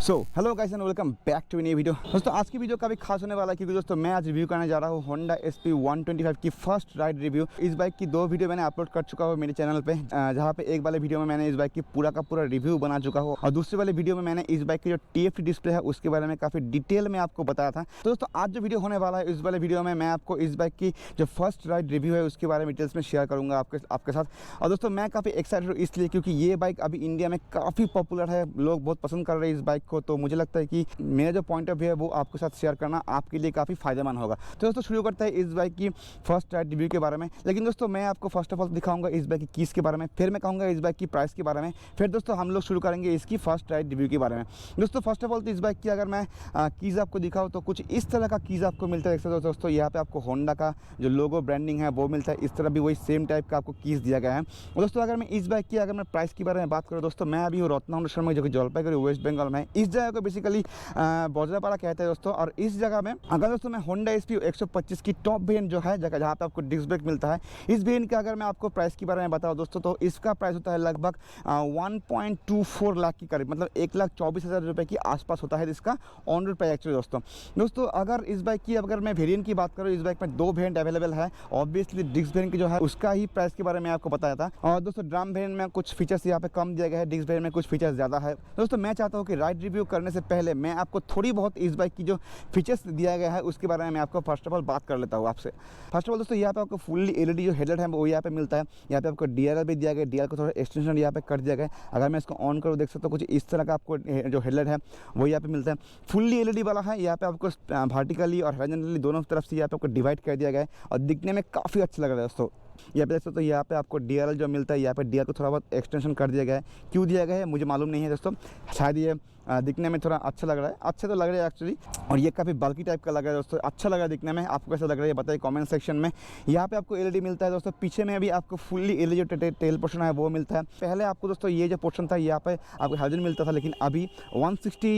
So hello guys and welcome back to new video. दोस्तों आज की वीडियो काफ़ी खास होने वाला है क्योंकि दोस्तों मैं आज रिव्यू करने जा रहा हूँ होंडा SP 125 की फर्स्ट राइड रिव्यू। इस बाइक की दो वीडियो मैंने अपलोड कर चुका हूँ मेरे चैनल पे, जहाँ पे एक वाले वीडियो में मैंने इस बाइक की पूरा का पूरा रिव्यू बना चुका हूँ और दूसरे वाले वीडियो में मैंने इस बाइक की जो TFT डिस्प्ले है उसके बारे में काफ़ी डिटेल में आपको बताया था। तो दोस्तों आज जो वीडियो होने वाला है इस वाले वीडियो में मैं आपको इस बाइक की जो फर्स्ट राइड रिव्यू है उसके बारे में डिटेल्स में शेयर करूँगा आपके साथ। और दोस्तों मैं काफ़ी एक्साइटेड हूँ इसलिए क्योंकि ये बाइक अभी इंडिया में काफ़ी पॉपुलर है, लोग बहुत पसंद कर रहे हैं इस बाइक को। तो मुझे लगता है कि मेरा जो पॉइंट ऑफ व्यू है वो आपके साथ शेयर करना आपके लिए काफ़ी फायदेमंद होगा। तो दोस्तों शुरू करते हैं इस बाइक की फर्स्ट राइड रिव्यू के बारे में। लेकिन दोस्तों मैं आपको फर्स्ट ऑफ ऑल दिखाऊंगा इस बाइक की कीज़ के बारे में, फिर मैं कहूँगा इस बाइक की प्राइस के बारे में, फिर दोस्तों हम लोग शुरू करेंगे इसकी फर्स्ट राइड रिव्यू के बारे में। दोस्तों फर्स्ट ऑफ ऑल तो इस बाइक की अगर मैं कीज़ आपको दिखाऊँ तो कुछ इस तरह का कीज़ आपको मिलता है। देख सकते हो दोस्तों यहाँ पे आपको होंडा का जो लोगो ब्रांडिंग है वो मिलता है, इस तरह भी वही सेम टाइप का आपको कीज़ दिया गया है। और दोस्तों अगर मैं इस बाइक की अगर मैं प्राइस के बारे में बात करूँ दोस्तों, मैं अभी हूँ रत्नाउंडेश्वर में जो कि जलपाईगुड़ी वेस्ट बंगाल में। इस जगह को बेसिकली बजरापाड़ा कहते हैं दोस्तों। और इस जगह में अगर दोस्तों मैं होंडा SP 125 की टॉप वेरिएंट जो है जगह जहाँ पे आपको डिस्क ब्रेक मिलता है, इस वेरिएंट का अगर मैं आपको प्राइस के बारे में बताऊँ दोस्तों तो इसका प्राइस होता है लगभग 1.24 लाख के करीब, मतलब 1,24,000 रुपये के आसपास होता है इसका ऑन रोड प्राइस एक्चुअली। दोस्तों अगर इस बाइक की अगर मैं वेरिएंट की बात करूँ, इस बाइक में दो वेरिएंट अवेलेबल है। ऑब्वियसली डिस्क वेरिएंट की जो है उसका ही प्राइस के बारे में आपको बताया था। और दोस्तों ड्रम वेरिएंट में कुछ फीचर्स यहाँ पे कम दिया गया है, डिस्क वेरिएंट में कुछ फीचर्स ज़्यादा है। दोस्तों मैं चाहता हूँ कि राइड रिव्यू करने से पहले मैं आपको थोड़ी बहुत इस बाइक की जो फीचर्स दिया गया है उसके बारे में मैं आपको फर्स्ट ऑफ ऑल बात कर लेता हूँ आपसे। फर्स्ट ऑफ ऑल दोस्तों यहाँ पे आपको फुल्ली LED जो हेडलाइट है वो यहाँ पे मिलता है। यहाँ पे आपको DRL भी दिया गया, DRL को थोड़ा एक्सटेंशन यहाँ पे कर दिया गया। अगर मैं इसको ऑन करूँ देख सकते हो कुछ इस तरह का आपको जो हेडलाइट है वो यहाँ पे मिलता है। फुल्ली LED वाला है, यहाँ पे आपको वर्टिकली और हॉरिजॉन्टली दोनों तरफ से यहाँ पे आपको डिवाइड कर दिया गया है और दिखने में काफ़ी अच्छा लग रहा है दोस्तों। यहाँ पे देख सकते हो यहाँ पे आपको DRL जो मिलता है, यहाँ पे DRL को थोड़ा बहुत एक्सटेंशन कर दिया गया है। क्यों दिया गया है मुझे मालूम नहीं है दोस्तों, शायद ये दिखने में थोड़ा अच्छा लग रहा है, अच्छा तो लग रहा है एक्चुअली। और ये काफ़ी बल्कि टाइप का लग रहा है दोस्तों, अच्छा लग रहा है दिखने में। आपको कैसा लग रहा है बताइए कमेंट सेक्शन में। यहाँ पे आपको LED मिलता है दोस्तों, पीछे में भी आपको फुल्ली LED जो टेल पोर्शन है वो मिलता है। पहले आपको दोस्तों ये जो पोर्शन था यहाँ पे आपको हाइड्रोजन मिलता था, लेकिन अभी 160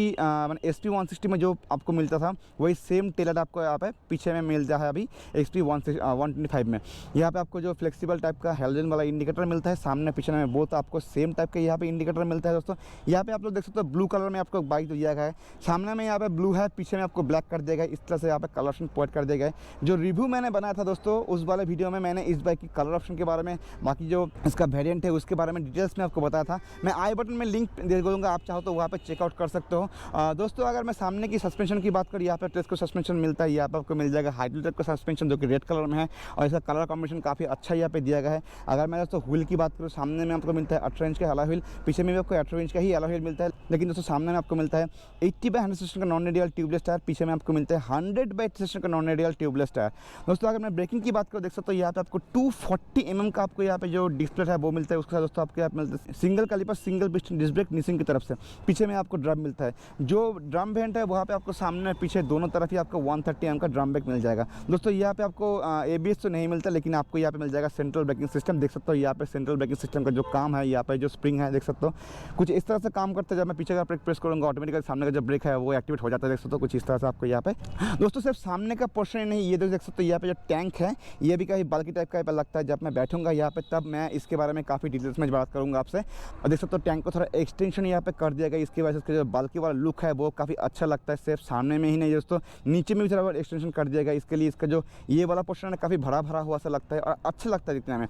SP 160 में जो आपको मिलता था वही सेम टेल आपको यहाँ पे पीछे में मिलता है अभी SP 125 में। यहाँ पे आपको जो फ्लेक्सिबल टाइप का हाइड्रोजन वाला इंडिकेटर मिलता है, सामने पीछे में बोथ आपको सेम टाइप का यहाँ पे इंडिकेटर मिलता है दोस्तों। यहाँ पे आप लोग देख सकते हो ब्लू कलर में आपको बाइक दिया गया है, सामने में यहाँ पे ब्लू है, पीछे में आपको ब्लैक कर दिया गया है। इस तरह से यहाँ पे कलर ऑप्शन प्रोवाइड कर दिया गया है। जो रिव्यू मैंने बनाया था दोस्तों उस वाले वीडियो में मैंने इस बाइक की कलर ऑप्शन के बारे में, बाकी जो इसका वेरिएंट है उसके बारे में डिटेल्स में आपको बताया था। मैं आई बटन में लिंक दे दूँगा, आप चाहो तो वहाँ पे चेकआउट कर सकते हो। दोस्तों अगर मैं सामने की सस्पेंशन की बात करूँ, यहाँ पे टेस्को सस्पेंशन मिलता है, यहाँ पे आपको मिल जाएगा हाइड्रोलिक का सस्पेंशन जो कि रेड कलर में है और इसका कलर कॉम्बिनेशन काफ़ी अच्छा यहाँ पे दिया गया है। अगर मैं दोस्तों व्हील की बात करूँ, सामने में आपको मिलता है 18 इंच का अलॉय व्हील, पीछे में भी आपको 18 इंच का ही अलॉय व्हील मिलता है। लेकिन दोस्तों सामने में आपको मिलता है 80/100 सेक्शन का नॉन रेडियल ट्यूबलेस टायर, पीछे में आपको मिलता है 100/80 सेक्शन का नॉन रेडियल ट्यूबलेस टायर। दोस्तों अगर मैं ब्रेकिंग की बात करूँ देख सकते हो यहाँ पे आपको 240 mm का आपको यहाँ पे जो डिस्प्ले है वो मिलता है। उसके साथ दोस्तों आपको यहाँ पे मिलता है single caliper single piston disc brake Nissin की तरफ से। पीछे में आपको ड्रम मिलता है, जो ड्रम वेरिएंट है वहाँ पे आपको सामने पीछे दोनों तरफ ही आपको 130 mm का ड्रम ब्रेक मिल जाएगा। दोस्तों यहाँ पे आपको ABS तो नहीं मिलता, लेकिन आपको यहाँ पे मिल जाएगा सेंट्रल ब्रेकिंग सिस्टम। देख सकते हो यहाँ पे सेंट्रल ब्रेकिंग सिस्टम का जो काम है, यहाँ पे जो स्प्रिंग है देख सकते हो कुछ इस तरह से काम करता है। जब मैं पीछे का ब्रेक प्रेस करूँगा ऑटोमेटिकली सामने का जो ब्रेक है वो एक्टिवेट हो जाता है, देख सकते हो कुछ इस तरह से आपको यहाँ पे। दोस्तों सिर्फ सामने का पोर्शन ही नहीं, ये देख सकते हो यहाँ पे जो टैंक है ये भी काफ़ी बल्कि टाइप का लगता है। जब मैं बैठूंगा यहाँ पे तब मैं इसके बारे में काफ़ी डिटेल्स में बात करूँगा आपसे। और देख सकते हो टैंक को थोड़ा एक्सटेंशन यहाँ पे कर दिया गया, इसकी वजह से इसका जो बल्कि वाला लुक है वो काफ़ी अच्छा लगता है। सिर्फ सामने में ही नहीं दोस्तों, नीचे में भी थोड़ा एक्सटेंशन कर दिया गया, इसके लिए इसका जो ये वाला पोर्शन है काफ़ी भरा भरा हुआ सा लगता है और अच्छा लगता है दिखने में।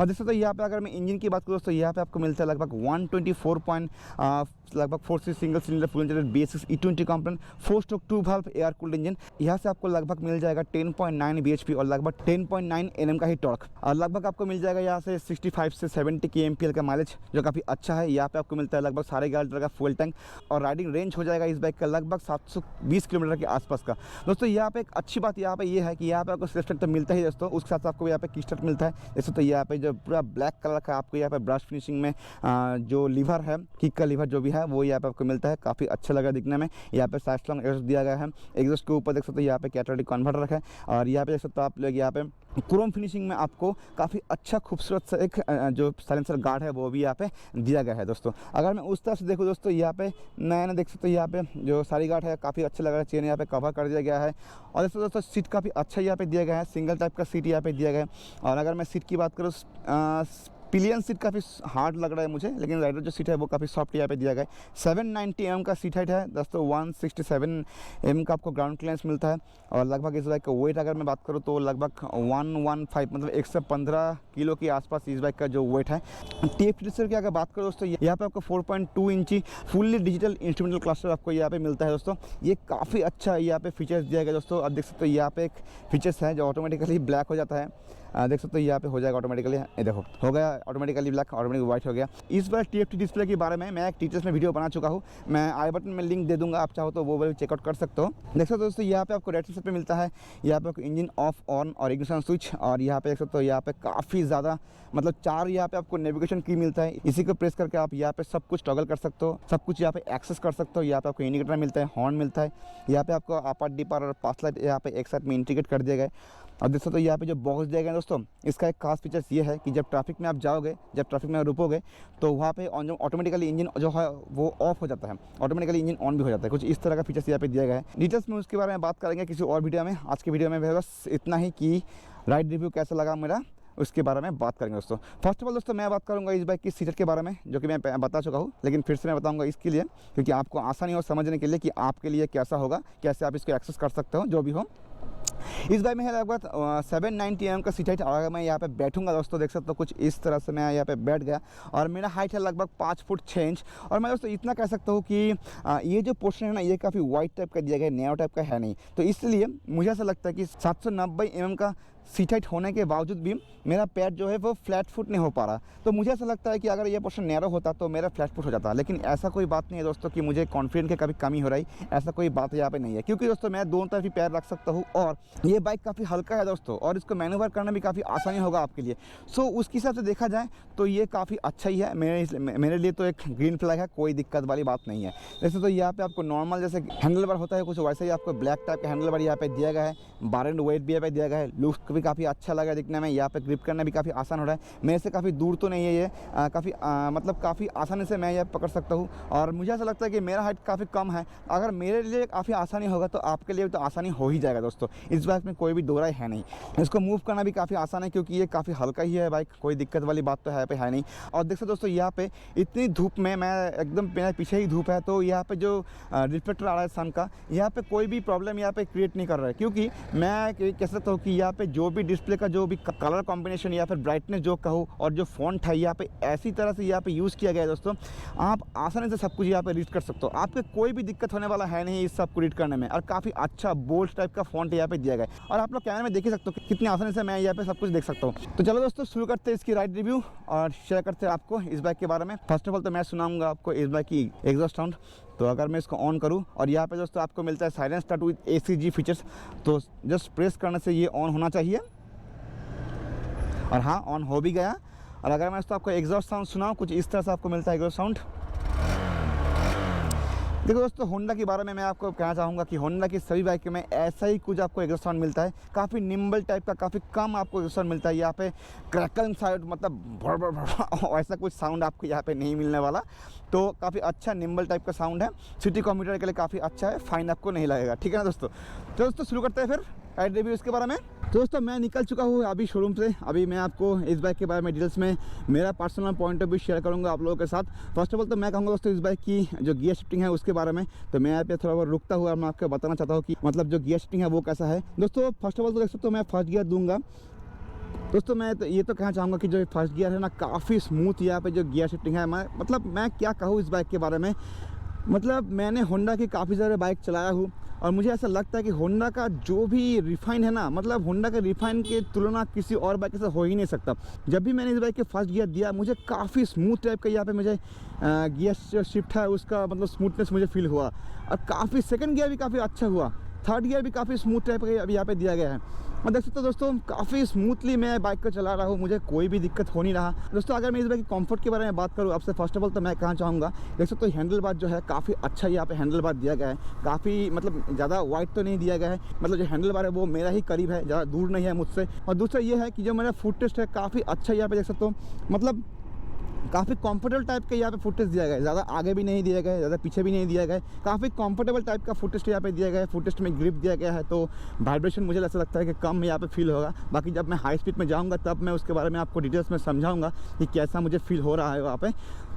और देख सकते हो यहाँ पे अगर मैं इंजन की बात करूँ दोस्तों, यहाँ पे आपको मिलता है लगभग 4 single cylinder full injected BS6 E20 component 4 stroke 2 valve air cooled engine. यहाँ से आपको लगभग मिल जाएगा 10.9 bhp और लगभग 10.9 Nm का ही टॉर्क, और लगभग आपको मिल जाएगा यहाँ से 65 से 70 kmpl का माइलेज जो काफ़ी अच्छा है। यहाँ पे आपको मिलता है लगभग 11.5 लीटर का फ्यूल टैंक और राइडिंग रेंज हो जाएगा इस बाइक का लगभग 720 किलोमीटर के आसपास का। दोस्तों यहाँ पे एक अच्छी बात यहाँ पे ये है कि यहाँ पे आपको सेल्फ स्टार्ट तो मिलता ही दोस्तों, उसके साथ आपको यहाँ पे किक स्टार्ट मिलता है। जैसे तो यहाँ पे जो पूरा ब्लैक कलर का आपको यहाँ पे ब्रश फिनिशिंग में जो लीवर है, किक का लीवर जो भी है वो यहाँ पे आपको मिलता है, काफ़ी अच्छा लगा दिखने में। यहाँ पे साइड स्ट्रॉन्ग एग्जॉस्ट दिया गया है, एग्जॉस्ट के ऊपर देख सकते हो यहाँ पे कैटालिटिक कन्वर्टर है और यहाँ पे देख सकते हो आप लोग यहाँ पे क्रोम फिनिशिंग में आपको काफ़ी अच्छा खूबसूरत सा एक जो साइलेंसर गार्ड है वो भी यहाँ पे दिया गया है दोस्तों। अगर मैं उस तरफ से देखूँ दोस्तों, यहाँ पे नया देख सकते हो यहाँ पे जो सारी गार्ड है काफ़ी अच्छा लग रहा है, चेन यहाँ पे कवर कर दिया गया है और दोस्तों सीट काफ़ी अच्छा यहाँ पे दिया गया है, सिंगल टाइप का सीट यहाँ पे दिया गया है। और अगर मैं सीट की बात करूँ पिलियन सीट काफ़ी हार्ड लग रहा है मुझे, लेकिन राइडर जो सीट है वो काफ़ी सॉफ्ट यहाँ पे दिया गया है। 790 mm का सीट हाइट है दोस्तों, 167 mm का आपको ग्राउंड क्लियरेंस मिलता है। और लगभग इस बाइक का वेट अगर मैं बात करूँ तो लगभग 115 मतलब 115 किलो के आसपास इस बाइक का जो वेट है। TFT की अगर बात करो दोस्तों, यहाँ पे आपको 4.2 इंची फुल्ली डिजिटल इंस्ट्रूमेंटल क्लस्टर आपको यहाँ पे मिलता है दोस्तों। ये काफ़ी अच्छा यहाँ पे फीचर्स दिया गया दोस्तों। अब देख सकते हो यहाँ पे एक फीचर्स है जो ऑटोमेटिकली ब्लैक हो जाता है, देख सकते हो यहाँ पे हो जाएगा ऑटोमेटिकली। ये देखो हो गया ऑटोमेटिकली ब्लैक, ऑटोमेटिक वाइट हो गया। इस बार TFT डिस्प्ले के बारे में मैं एक टीचर्स में वीडियो बना चुका हूँ, मैं आई बटन में लिंक दे दूंगा, आप चाहो तो वो भी चेकआउट कर सकते हो। देख सकते हो दोस्तों यहाँ पे आपको राइट साइड पे मिलता है, यहाँ पे आपको इंजन ऑफ ऑन और इग्निशन स्विच, और यहाँ पे देख सकते हो यहाँ पे काफ़ी ज़्यादा मतलब 4 यहाँ पे आपको नेविगेशन की मिलता है। इसी को प्रेस करके आप यहाँ पे सब कुछ टॉगल कर सकते हो, सब कुछ यहाँ पे एक्सेस कर सकते हो। यहाँ पे आपको इंडिकेटर मिलता है, हॉर्न मिलता है, यहाँ पे आपको अपर डिपर और पास लाइट यहाँ पे एक साथ में इंटीग्रेट कर दिया गया है। और देख सकते हो यहाँ पे जो बॉक्स दिया गया है दोस्तों, इसका एक खास फीचर्स ये है कि जब ट्रैफिक में आप जाओगे, जब ट्रैफिक में रुकोगे तो वहाँ पे ऑटोमेटिकली इंजन जो है वो ऑफ हो जाता है, ऑटोमेटिकली इंजन ऑन भी हो जाता है। कुछ इस तरह का फीचर्स यहाँ पे दिया गया है। डिटेल्स में उसके बारे में बात करेंगे किसी और वीडियो में। आज के वीडियो में बस इतना ही कि राइड रिव्यू कैसा लगा मेरा, उसके बारे में बात करेंगे दोस्तों। फर्स्ट ऑफ ऑल दोस्तों मैं बात करूंगा इस बाइक की सीटर के बारे में, जो कि मैं बता चुका हूं, लेकिन फिर से मैं बताऊंगा इसके लिए क्योंकि आपको आसानी हो समझने के लिए कि आपके लिए कैसा होगा, कैसे आप इसको एक्सेस कर सकते हो जो भी हो। इस बाइक में है लगभग 790 mm का सीट हाइट। और अगर मैं यहाँ पे बैठूंगा दोस्तों, देख सकते हो कुछ इस तरह से मैं यहाँ पे बैठ गया और मेरा हाइट है लगभग 5 फुट 6 इंच। और मैं दोस्तों इतना कह सकता हूँ कि ये जो पोर्शन है ना, ये काफ़ी वाइड टाइप का दिया गया है, नैरो टाइप का है नहीं। तो इसलिए मुझे ऐसा लगता है कि 790 mm का सीट हाइट होने के बावजूद भी मेरा पैर जो है वो फ्लैट फुट नहीं हो पा रहा। तो मुझे ऐसा लगता है कि अगर ये पोर्शन नैरो होता तो मेरा फ्लैट फुट हो जाता, लेकिन ऐसा कोई बात नहीं है दोस्तों कि मुझे कॉन्फिडेंस की कभी कमी हो रही, ऐसा कोई बात यहाँ पे नहीं है, क्योंकि दोस्तों मैं दोनों तरफ ही पैर रख सकता हूँ और ये बाइक काफ़ी हल्का है दोस्तों, और इसको मैन्यूवर करना भी काफ़ी आसानी होगा आपके लिए। सो उसके हिसाब से देखा जाए तो ये काफ़ी अच्छा ही है मेरे लिए। तो एक ग्रीन फ्लैग है, कोई दिक्कत वाली बात नहीं है। जैसे तो यहाँ पे आपको नॉर्मल जैसे हैंडल बार होता है कुछ वैसे ही आपको ब्लैक टाइप का हैंडल बार यहाँ पे दिया गया है, बार एंड वेट भी यहाँ पे दिया गया है। लुक भी काफ़ी अच्छा लगा दिखने में, यहाँ पे ग्रिप करना भी काफ़ी आसान हो रहा है। मेरे से काफ़ी दूर तो नहीं है ये, काफ़ी मतलब काफ़ी आसानी से मैं ये पकड़ सकता हूँ। और मुझे ऐसा लगता है कि मेरा हाइट काफ़ी कम है, अगर मेरे लिए काफ़ी आसानी होगा तो आपके लिए तो आसानी हो ही जाएगा दोस्तों। इस बाइक में कोई भी दो राय है नहीं, इसको मूव करना भी काफ़ी आसान है क्योंकि ये काफ़ी हल्का ही है बाइक, कोई दिक्कत वाली बात तो है पे है नहीं। और देख सकते दोस्तों यहाँ पे इतनी धूप में मैं एकदम मेरे पीछे ही धूप है, तो यहाँ पे जो रिफ्लेक्टर आ रहा है सन का, यहाँ पे कोई भी प्रॉब्लम यहाँ पे क्रिएट नहीं कर रहा है, क्योंकि मैं कह सकता हूँ कि यहाँ पे जो भी डिस्प्ले का जो भी कलर कॉम्बिनेशन या फिर ब्राइटनेस जो कहूँ और जो फॉन्ट है यहाँ पे ऐसी तरह से यहाँ पे यूज़ किया गया है दोस्तों, आप आसानी से सब कुछ यहाँ पे रीड कर सकते हो। आपके कोई भी दिक्कत होने वाला है नहीं इस सब को रीड करने में। और काफ़ी अच्छा बोल्ड टाइप का फॉन्ट यहाँ पे दिया गया है, और आप लोग कैमरे में देख ही सकते हो कितनी आसानी से मैं यहाँ पे सब कुछ देख सकता हूँ। तो चलो दोस्तों शुरू करते हैं इसकी राइड रिव्यू और शेयर करते हैं आपको इस बाइक के बारे में। फर्स्ट ऑफ ऑल तो मैं सुनाऊंगा आपको इस बाइक की एग्जॉस्ट साउंड। तो अगर मैं इसको ऑन करूं और यहाँ पे दोस्तों आपको मिलता है silence start with ACG features, तो जस्ट प्रेस करने से ये ऑन होना चाहिए, और हाँ ऑन हो भी गया। और अगर मैं इसको आपको एग्जॉस्ट साउंड सुनाऊं, कुछ इस तरह से आपको मिलता है एग्जॉस्ट साउंड। देखो दोस्तों होंडा के बारे में मैं आपको कहना चाहूँगा कि होंडा की सभी बाइक में ऐसा ही कुछ आपको एग्जॉस्ट साउंड मिलता है, काफ़ी निम्बल टाइप का, काफ़ी कम आपको एग्जॉस्ट साउंड मिलता है। यहाँ पे क्रैकल साउंड मतलब भर भर भर ऐसा कुछ साउंड आपको यहाँ पे नहीं मिलने वाला। तो काफ़ी अच्छा निम्बल टाइप का साउंड है, सिटी कम्यूटर के लिए काफ़ी अच्छा है, फाइन आपको नहीं लगेगा, ठीक है ना दोस्तों। तो दोस्तों शुरू करते हैं फिर राइड रिव्यू इसके बारे में। तो दोस्तों मैं निकल चुका हूँ अभी शोरूम से, अभी मैं आपको इस बाइक के बारे में डिटेल्स में मेरा personal point of view share करूँगा आप लोगों के साथ। फर्स्ट ऑफ ऑल तो मैं कहूँगा दोस्तों इस बाइक की जो गियर शिफ्टिंग है उसके बारे में, तो मैं यहाँ पे थोड़ा बहुत रुकता हुआ मैं आपको बताना चाहता हूँ कि मतलब जो गियर शिफ्टिंग है वो कैसा है। दोस्तों फर्स्ट ऑफ ऑल तो देख सकते हो मैं फर्स्ट गियर दूंगा दोस्तों। मैं तो ये तो कहना चाहूँगा कि जो फर्स्ट गियर है ना, काफ़ी स्मूथ यहाँ पे जो गियर शिफ्टिंग है। मैं क्या कहूँ इस बाइक के बारे में, मतलब मैंने होंडा की काफ़ी सारे बाइक चलाया हूँ और मुझे ऐसा लगता है कि होंडा का जो भी रिफाइन है ना, मतलब होंडा के रिफाइन की तुलना किसी और बाइक से हो ही नहीं सकता। जब भी मैंने इस बाइक के फर्स्ट गियर दिया मुझे काफ़ी स्मूथ टाइप का यहाँ पे मुझे गियर शिफ्ट है उसका मतलब स्मूथनेस मुझे फील हुआ, और काफ़ी सेकंड गियर भी काफ़ी अच्छा हुआ, थर्ड गियर भी काफ़ी स्मूथ टाइप का अभी यहाँ पे दिया गया है। और देख सकते हो दोस्तों काफ़ी स्मूथली मैं बाइक को चला रहा हूँ, मुझे कोई भी दिक्कत हो नहीं रहा। दोस्तों अगर मैं इस बाइक की कंफर्ट के बारे में बात करूँ आपसे, फर्स्ट ऑफ ऑल तो मैं कहना चाहूँगा देख सकते हो हैंडल बार जो है काफ़ी अच्छा यहाँ पे हैंडल बार दिया गया है, काफ़ी मतलब ज़्यादा वाइड तो नहीं दिया गया है, मतलब जो हैंडल बार है वो मेरा ही करीब है, ज़्यादा दूर नहीं है मुझसे। और दूसरा ये है कि जो मेरा फुट टेस्ट है काफ़ी अच्छा यहाँ पे देख सकते हो, मतलब काफ़ी कंफर्टेबल टाइप का यहाँ पे फुटेज दिया गया है, ज़्यादा आगे भी नहीं दिया गया है, ज़्यादा पीछे भी नहीं दिया गया है, काफ़ी कंफर्टेबल टाइप का फुटेज यहाँ पे दिया गया है। फुटेज में ग्रिप दिया गया है, तो वाइब्रेशन मुझे ऐसा लगता है कि कम यहाँ पे फील होगा। बाकी जब मैं हाई स्पीड में जाऊँगा तब मैं उसके बारे में आपको डिटेल्स में समझाऊँगा कि कैसा मुझे फील हो रहा है वहाँ पे।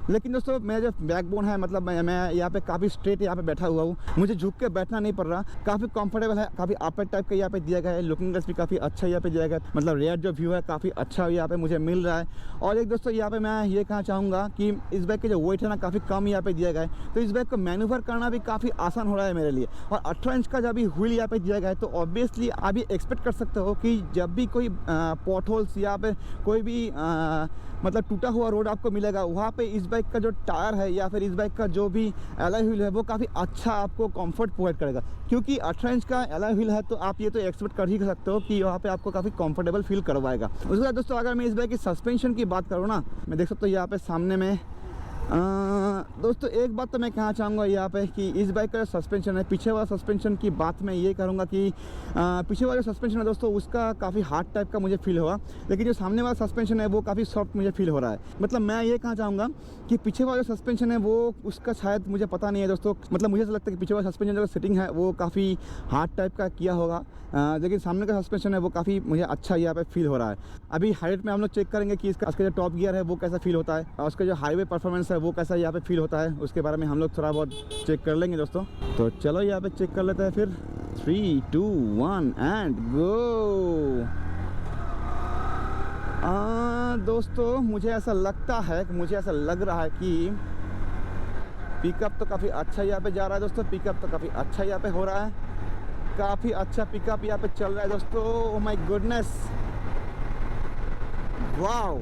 लेकिन दोस्तों मेरा जो बैकबोन है, मतलब मैं यहाँ पे काफ़ी स्ट्रेट यहाँ पे बैठा हुआ हूँ, मुझे झुक के बैठना नहीं पड़ रहा, काफ़ी कंफर्टेबल है, काफ़ी अपर टाइप का यहाँ पे दिया गया है। लुकिंग ग्लास भी काफ़ी अच्छा यहाँ पे दिया गया है, मतलब रेयर जो व्यू है काफ़ी अच्छा यहाँ पे मुझे मिल रहा है। और एक दोस्तों यहाँ पे मैं ये कहना चाहूँगा कि इस बाइक के जो वेट है ना काफ़ी कम यहाँ पे दिया गया है, तो इस बाइक को मैन्यूवर करना भी काफ़ी आसान हो रहा है मेरे लिए। और 18 इंच का जब भी व्हील यहाँ पे दिया गया है, तो ऑब्वियसली आप ये एक्सपेक्ट कर सकते हो कि जब भी कोई पॉट होल्स या फिर कोई भी मतलब टूटा हुआ रोड आपको मिलेगा, वहाँ पे इस बाइक का जो टायर है या फिर इस बाइक का जो भी एलॉय व्हील है वो काफ़ी अच्छा आपको कंफर्ट प्रोवाइड करेगा। क्योंकि 18 इंच का एलॉय व्हील है, तो आप ये तो एक्सपेक्ट कर ही सकते हो कि वहाँ पे आपको काफ़ी कंफर्टेबल फील करवाएगा। उसके बाद दोस्तों अगर मैं इस बाइक की सस्पेंशन की बात करूँ ना, मैं देख सकता हूँ यहाँ पे सामने में दोस्तों एक बात तो मैं कहना चाहूँगा यहाँ पे कि इस बाइक का जो सस्पेंशन है, पीछे वाला सस्पेंशन की बात मैं ये करूँगा कि पीछे वाला जो सस्पेंशन है दोस्तों उसका काफ़ी हार्ड टाइप का मुझे फील हुआ, लेकिन जो सामने वाला सस्पेंशन है वो काफ़ी सॉफ्ट मुझे फील हो रहा है। मतलब मैं ये कहना चाहूँगा कि पीछे वाला जो सस्पेंशन है वो उसका शायद मुझे पता नहीं है दोस्तों, मतलब मुझे ऐसा लगता है कि पीछे वाला सस्पेंशन जो सेटिंग है वो काफ़ी हार्ड टाइप का किया होगा, लेकिन सामने का सस्पेंशन है वो काफ़ी मुझे अच्छा यहाँ पे फील हो रहा है। अभी हाइट में हम लोग चेक करेंगे कि इसका जो टॉप गियर है वो कैसा फील होता है, और उसका जो हाईवे परफॉर्मेंस है वो कैसा यहाँ पे फील होता है, उसके बारे में हम लोग थोड़ा बहुत चेक कर लेंगे दोस्तों। तो चलो यहाँ पे चेक कर लेते हैं फिर। 3, 2, 1 एंड गो। दोस्तों मुझे ऐसा लगता है, मुझे ऐसा लग रहा है कि पिकअप तो काफ़ी अच्छा यहाँ पे जा रहा है दोस्तों, पिकअप तो काफ़ी अच्छा यहाँ पे हो रहा है, काफ़ी अच्छा पिकअप यहाँ पे चल रहा है दोस्तों। Oh my goodness, wow.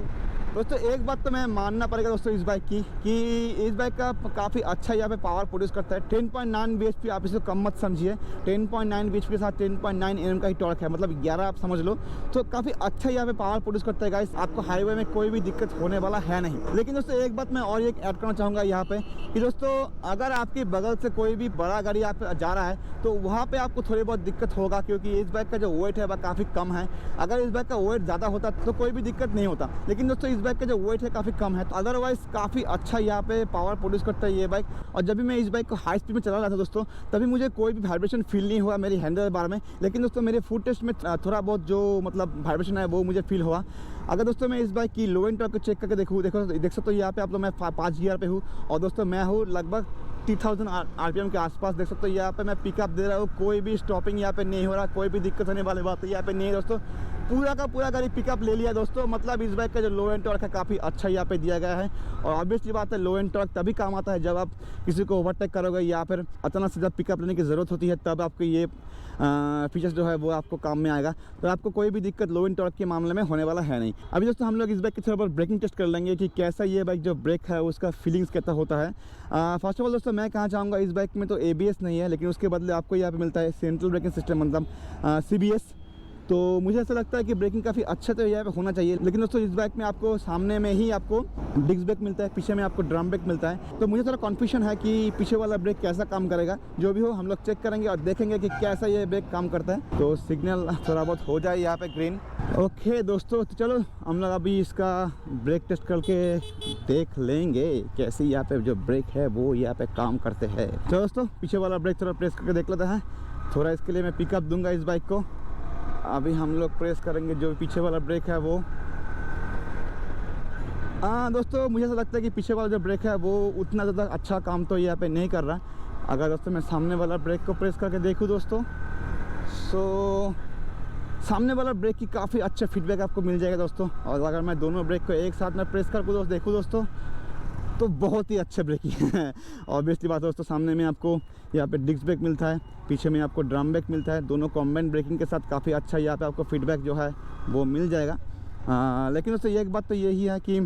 दोस्तों एक बात तो मैं मानना पड़ेगा दोस्तों इस बाइक की कि इस बाइक का काफ़ी अच्छा यहाँ पे पावर प्रोड्यूस करता है। 10.9 bhp, आप इसे कम मत समझिए, 10.9 bhp के साथ 10.9 Nm का ही टॉर्क है, मतलब 11 आप समझ लो, तो काफ़ी अच्छा यहाँ पे पावर प्रोड्यूस करता है गाइस। आपको हाईवे में कोई भी दिक्कत होने वाला है नहीं। लेकिन दोस्तों एक बात मैं और एक ऐड करना चाहूँगा यहाँ पे कि दोस्तों अगर आपके बगल से कोई भी बड़ा गाड़ी आप जा रहा है तो वहाँ पर आपको थोड़ी बहुत दिक्कत होगा, क्योंकि इस बाइक का जो वेट है वह काफ़ी कम है। अगर इस बाइक का वेट ज़्यादा होता तो कोई भी दिक्कत नहीं होता, लेकिन दोस्तों इस बाइक का जो वेट है काफ़ी कम है, तो अदरवाइज काफ़ी अच्छा यहाँ पे पावर प्रोड्यूस करता है ये बाइक। और जब भी मैं इस बाइक को हाई स्पीड में चला रहा था दोस्तों, तभी मुझे कोई भी वाइब्रेशन फील नहीं हुआ मेरी हैंडल बार में, लेकिन दोस्तों मेरे फुट टेस्ट में थोड़ा बहुत जो मतलब वाइब्रेशन है वो मुझे फील हुआ। अगर दोस्तों मैं इस बाइक की लो एंड टॉर्क को चेक करके देख सकते हो यहाँ पे आप लोग, मैं 5 गियर पे हूँ और दोस्तों मैं हूँ लगभग 3000 RPM के आसपास। देख सकते हो यहाँ पे मैं पिकअप दे रहा हूँ, कोई भी स्टॉपिंग यहाँ पे नहीं हो रहा, कोई भी दिक्कत होने वाली बात यहाँ पे नहीं है दोस्तों। पूरा का पूरा गाड़ी पिकअप ले लिया दोस्तों, मतलब इस बाइक का जो लो एंड टॉर्क है काफ़ी अच्छा यहाँ पे दिया गया है। और ऑब्वियसली बात है लो एंड टॉर्क तभी काम आता है जब आप किसी को ओवरटेक करोगे या फिर अचानक से जब पिकअप लेने की ज़रूरत होती है, तब आपको ये फीचर्स जो है वो आपको काम में आएगा। तो आपको कोई भी दिक्कत लो एंड टॉर्क के मामले में होने वाला है नहीं। अभी दोस्तों हम लोग इस बाइक के थोड़ा बहुत ब्रेकिंग टेस्ट कर लेंगे कि कैसा ये बाइक जो ब्रेक है उसका फीलिंग्स कैसा होता है। फर्स्ट ऑफ ऑल दोस्तों मैं कहना चाहूँगा इस बाइक में तो ABS नहीं है, लेकिन उसके बदले आपको यहाँ पे मिलता है सेंट्रल ब्रेकिंग सिस्टम, मतलब CBS। तो मुझे ऐसा लगता है कि ब्रेकिंग काफ़ी अच्छा तो यहाँ पे होना चाहिए। लेकिन दोस्तों इस बाइक में आपको सामने में ही आपको डिस्क ब्रेक मिलता है, पीछे में आपको ड्रम ब्रेक मिलता है। तो मुझे थोड़ा कन्फ्यूजन है कि पीछे वाला ब्रेक कैसा काम करेगा। जो भी हो हम लोग चेक करेंगे और देखेंगे कि कैसा ये ब्रेक काम करता है। तो सिग्नल थोड़ा बहुत हो जाए यहाँ पे ग्रीन। ओके दोस्तों, तो चलो हम लोग अभी इसका ब्रेक टेस्ट करके देख लेंगे कैसे यहाँ पे जो ब्रेक है वो यहाँ पे काम करते हैं। तो दोस्तों पीछे वाला ब्रेक थोड़ा प्रेस करके देख लेते हैं। थोड़ा इसके लिए मैं पिकअप दूंगा इस बाइक को। अभी हम लोग प्रेस करेंगे जो पीछे वाला ब्रेक है वो। दोस्तों मुझे ऐसा लगता है कि पीछे वाला जो ब्रेक है वो उतना ज़्यादा अच्छा काम तो यहाँ पे नहीं कर रहा। अगर दोस्तों मैं सामने वाला ब्रेक को प्रेस करके देखूँ दोस्तों, सो सामने वाला ब्रेक की काफ़ी अच्छा फीडबैक आपको मिल जाएगा दोस्तों। और अगर मैं दोनों ब्रेक को एक साथ में प्रेस करके देखूँ दोस्तों तो बहुत ही अच्छे ब्रेकिंग है। ऑब्वियसली बात है दोस्तों, सामने में आपको यहाँ पे डिस्क ब्रेक मिलता है, पीछे में आपको ड्रम ब्रेक मिलता है। दोनों कॉम्बाइंड ब्रेकिंग के साथ काफ़ी अच्छा यहाँ पे आपको फीडबैक जो है वो मिल जाएगा। लेकिन दोस्तों एक बात तो यही है कि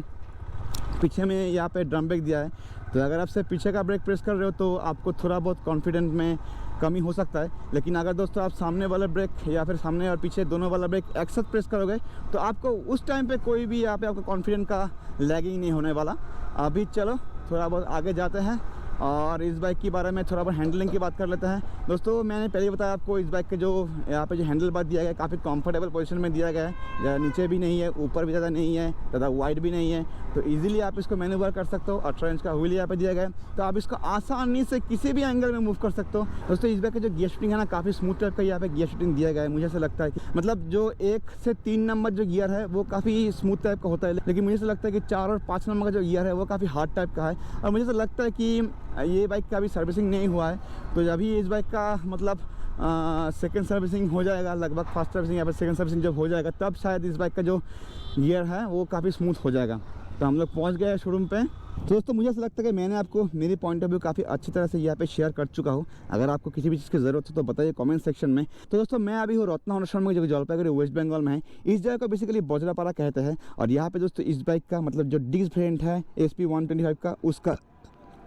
पीछे में यहाँ पे ड्रम ब्रेक दिया है, तो अगर आप सिर्फ पीछे का ब्रेक प्रेस कर रहे हो तो आपको थोड़ा बहुत कॉन्फिडेंस में कमी हो सकता है। लेकिन अगर दोस्तों आप सामने वाला ब्रेक या फिर सामने और पीछे दोनों वाला ब्रेक एक साथ प्रेस करोगे तो आपको उस टाइम पे कोई भी यहाँ पे आपको कॉन्फिडेंस का लैगिंग नहीं होने वाला। अभी चलो थोड़ा बहुत आगे जाते हैं और इस बाइक के बारे में थोड़ा बहुत हैंडलिंग की बात कर लेते हैं। दोस्तों मैंने पहले बताया आपको इस बाइक के जो यहाँ पे जो हैंडल बार दिया गया है काफ़ी कंफर्टेबल पोजीशन में दिया गया है, ज़्यादा नीचे भी नहीं है, ऊपर भी ज़्यादा नहीं है, ज़्यादा वाइड भी नहीं है। तो इजीली आप इसको मैन्यूवर कर सकते हो। 18 इंच का व्हील यहाँ पे दिया गया है, तो आप इसको आसानी से किसी भी एंगल में मूव कर सकते हो। दोस्तों इस बाइक का जो गियर शिफ्टिंग है ना, काफ़ी स्मूथ टाइप का यहाँ पे गियर शिफ्टिंग दिया गया है। मुझे ऐसा लगता है कि मतलब जो 1 से 3 नंबर जो गियर है वो काफ़ी स्मूथ टाइप का होता है, लेकिन मुझे ऐसा लगता है कि 4 और 5 नंबर का जो गियर है वो काफ़ी हार्ड टाइप का है। और मुझे ऐसा लगता है कि ये बाइक का अभी सर्विसिंग नहीं हुआ है, तो अभी इस बाइक का मतलब सेकंड सर्विसिंग हो जाएगा लगभग। फर्स्ट सर्विसिंग या फिर सेकंड सर्विसिंग जब हो जाएगा तब शायद इस बाइक का जो गियर है वो काफ़ी स्मूथ हो जाएगा। तो हम लोग पहुंच गए शोरूम पे। तो दोस्तों मुझे ऐसा लगता है कि मैंने आपको मेरी पॉइंट ऑफ व्यू काफ़ी अच्छी तरह से यहाँ पे शेयर कर चुका हूँ। अगर आपको किसी भी चीज़ की ज़रूरत हो तो बताइए कमेंट सेक्शन में। तो दोस्तों मैं अभी हूँ रत्ना होंडा शोरूम में, जो जलपाईगुड़ी वेस्ट बंगाल में है। इस जगह को बेसिकली बजरापाड़ा कहते हैं। और यहाँ पे दोस्तों इस बाइक का मतलब जो डिस्क वेरिएंट है SP 125 का, उसका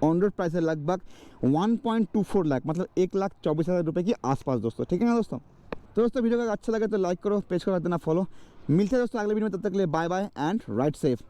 ऑन रोड प्राइस है लगभग 1.24 लाख, मतलब 1,24,000 रुपये के आसपास दोस्तों। ठीक है ना दोस्तों। तो दोस्तों वीडियो अगर अच्छा लगे तो लाइक करो, पेज को कर देना फॉलो। मिलते हैं दोस्तों अगले वीडियो में, तब तक के लिए bye bye and ride safe.